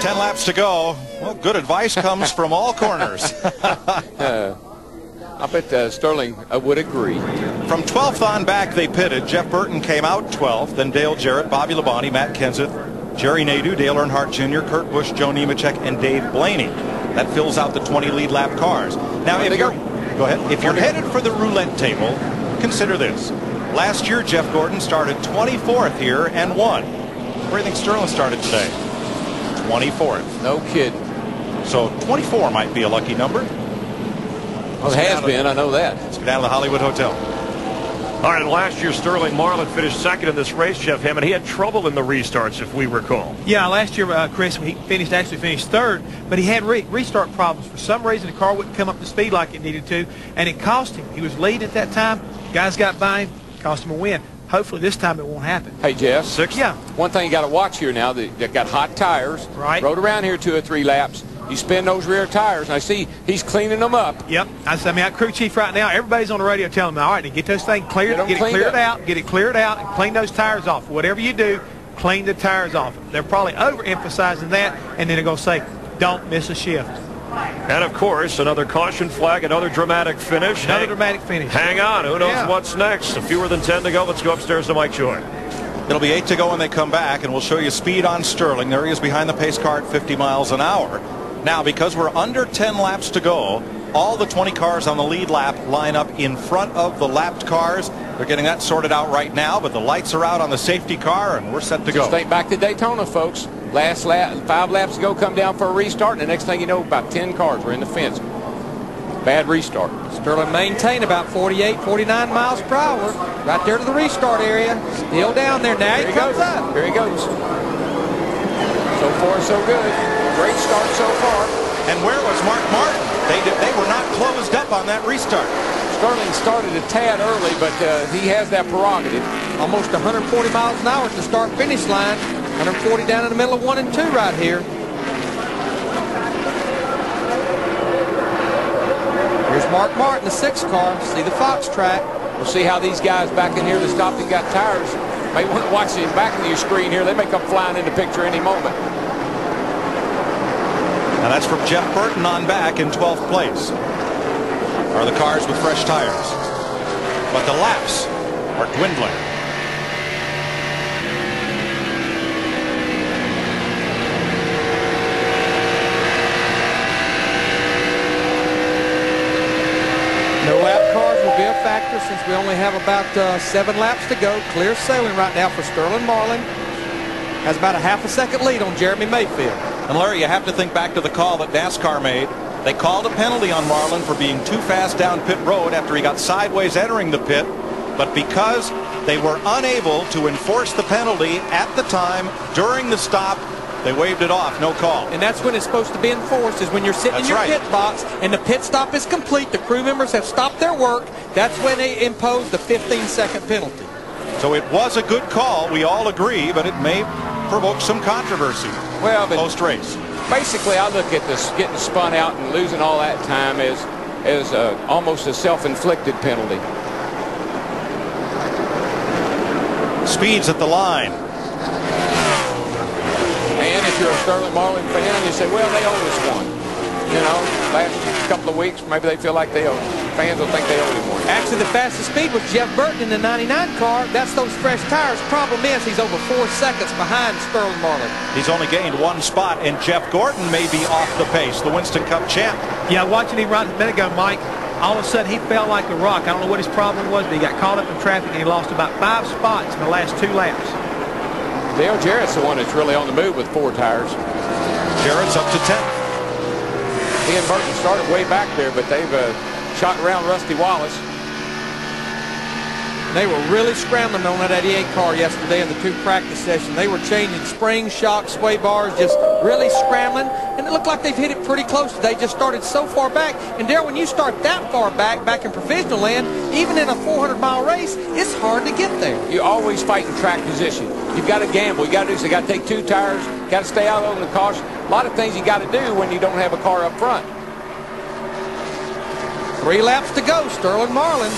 10 laps to go. Well, good advice comes from all corners. I bet Sterling would agree. From 12th on back, they pitted. Jeff Burton came out 12th, then Dale Jarrett, Bobby Labonte, Matt Kenseth, Jerry Nadeau, Dale Earnhardt Jr., Kurt Busch, Joe Nemechek, and Dave Blaney. That fills out the 20 lead lap cars. Now, if you're headed for the roulette table, consider this. Last year, Jeff Gordon started 24th here and won. Where do you think Sterling started today? 24th. No kidding. So 24 might be a lucky number. Well, it has been. I know that. Let's go down to the Hollywood Hotel. All right, last year Sterling Marlin finished second in this race, Jeff Hammond. He had trouble in the restarts, if we recall. Yeah, last year, Chris, he actually finished third, but he had restart problems. For some reason, the car wouldn't come up to speed like it needed to, and it cost him. He was leading at that time. Guys got by him, cost him a win. Hopefully this time it won't happen. Hey, Jeff. Sixth? Yeah. One thing you got to watch here now, they've got hot tires. Right. Rode around here 2 or 3 laps. You spin those rear tires, and I see he's cleaning them up. Yep. I mean, our crew chief right now, everybody's on the radio telling me, all right, get those things cleared, get it cleared out, and clean those tires off. Whatever you do, clean the tires off. They're probably overemphasizing that, and then they're going to say, don't miss a shift. And, of course, another caution flag, another dramatic finish. Dramatic finish. Hang on. Who knows what's next? A fewer than 10 to go. Let's go upstairs to Mike Joy. It'll be 8 to go when they come back, and we'll show you speed on Sterling. There he is behind the pace car at 50 miles an hour. Now, because we're under 10 laps to go, all the 20 cars on the lead lap line up in front of the lapped cars. They're getting that sorted out right now, but the lights are out on the safety car, and we're set to go. Just think back to Daytona, folks. Last lap, 5 laps ago, come down for a restart, and the next thing you know, about 10 cars were in the fence. Bad restart. Sterling maintained about 48, 49 miles per hour. Right there to the restart area. Still down there. Now he comes up. Here he goes. So far, so good. Great start so far. And where was Mark Martin? They were not closed up on that restart. Sterling started a tad early, but he has that prerogative. Almost 140 miles an hour at the start-finish line. 140 down in the middle of 1 and 2 right here. Here's Mark Martin, the 6th car. See the Fox track. We'll see how these guys back in here that stopped and got tires. May want to watch the back of your screen here. They may come flying in the picture any moment. Now that's from Jeff Burton on back in 12th place. Are the cars with fresh tires. But the laps are dwindling. No lap cars will be a factor since we only have about 7 laps to go. Clear sailing right now for Sterling Marlin. Has about a half a second lead on Jeremy Mayfield. And Larry, you have to think back to the call that NASCAR made. They called a penalty on Marlin for being too fast down pit road after he got sideways entering the pit. But because they were unable to enforce the penalty at the time during the stop, they waved it off. No call. And that's when it's supposed to be enforced, is when you're sitting in your pit box and the pit stop is complete, the crew members have stopped their work. That's when they impose the 15-second penalty. So it was a good call, we all agree, but it may provoke some controversy post-race. Basically, I look at this getting spun out and losing all that time as almost a self-inflicted penalty. Speeds at the line. And if you're a Sterling Marlin fan, you say, well, they owe us one. You know, last couple of weeks, maybe they feel like they owe. Fans will think they owe him one. Actually, the fastest speed was Jeff Burton in the 99 car. That's those fresh tires. Problem is, he's over 4 seconds behind Sterling Marlin. He's only gained 1 spot, and Jeff Gordon may be off the pace, the Winston Cup champ. Yeah, watching him right a minute ago, Mike, all of a sudden he fell like a rock. I don't know what his problem was, but he got caught up in traffic, and he lost about 5 spots in the last 2 laps. Dale Jarrett's the one that's really on the move with 4 tires. Jarrett's up to 10th. He and Burton started way back there, but they've shot around Rusty Wallace. They were really scrambling on that 88 car yesterday in the 2 practice sessions. They were changing springs, shocks, sway bars, just really scrambling. And it looked like they've hit it pretty close. They just started so far back. And there, when you start that far back in professional land, even in a 400-mile race, it's hard to get there. You're always fighting track position. You've got to gamble. You got to do so. You got to take 2 tires. Got to stay out on the caution. A lot of things you got to do when you don't have a car up front. 3 laps to go, Sterling Marlin.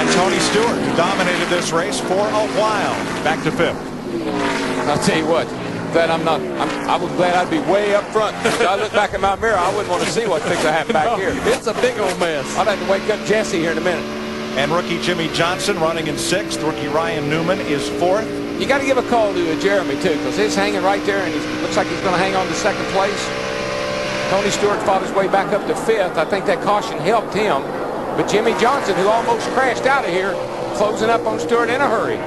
And Tony Stewart, who dominated this race for a while, back to 5th. I'll tell you what, I was glad I'd be way up front. If I look back in my mirror, I wouldn't want to see what's fixing to happen back here. It's a big old mess. I'd have to wake up Jesse here in a minute. And rookie Jimmy Johnson running in 6th. Rookie Ryan Newman is 4th. You got to give a call to Jeremy, too, because he's hanging right there, and he looks like he's going to hang on to 2nd place. Tony Stewart fought his way back up to 5th. I think that caution helped him. But Jimmy Johnson, who almost crashed out of here, closing up on Stewart in a hurry.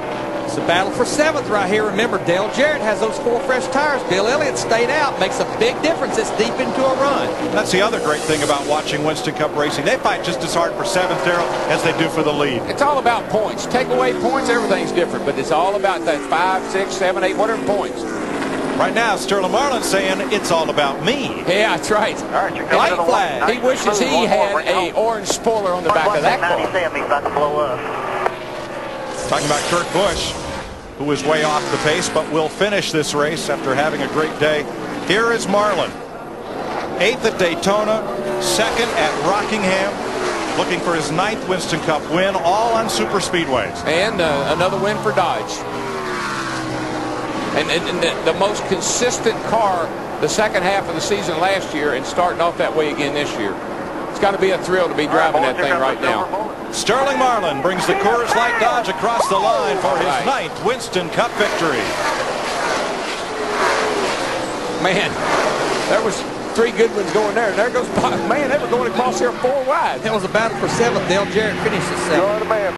It's a battle for 7th right here. Remember, Dale Jarrett has those 4 fresh tires. Bill Elliott stayed out. Makes a big difference. It's deep into a run. That's the other great thing about watching Winston Cup racing. They fight just as hard for 7th, Darrell, as they do for the lead. It's all about points. Take away points, everything's different. But it's all about that 5, 6, 7, 8, whatever points. Right now, Sterling Marlin saying it's all about me. Yeah, that's right. All right, you're White flag. He wishes he had an orange spoiler on the back of that car. 97, he's about to blow up. Talking about Kurt Busch, who is way off the pace, but will finish this race after having a great day. Here is Marlin. 8th at Daytona, 2nd at Rockingham, looking for his 9th Winston Cup win, all on super speedways. And another win for Dodge. And the most consistent car the second half of the season last year and starting off that way again this year. It's got to be a thrill to be driving that thing right now. Sterling Marlin brings the Coors Light Dodge across the line for his 9th Winston Cup victory. Man, there was 3 good ones going there. There goes, man, they were going across here 4 wide. That was a battle for 7th. Dale Jarrett finished at 7th.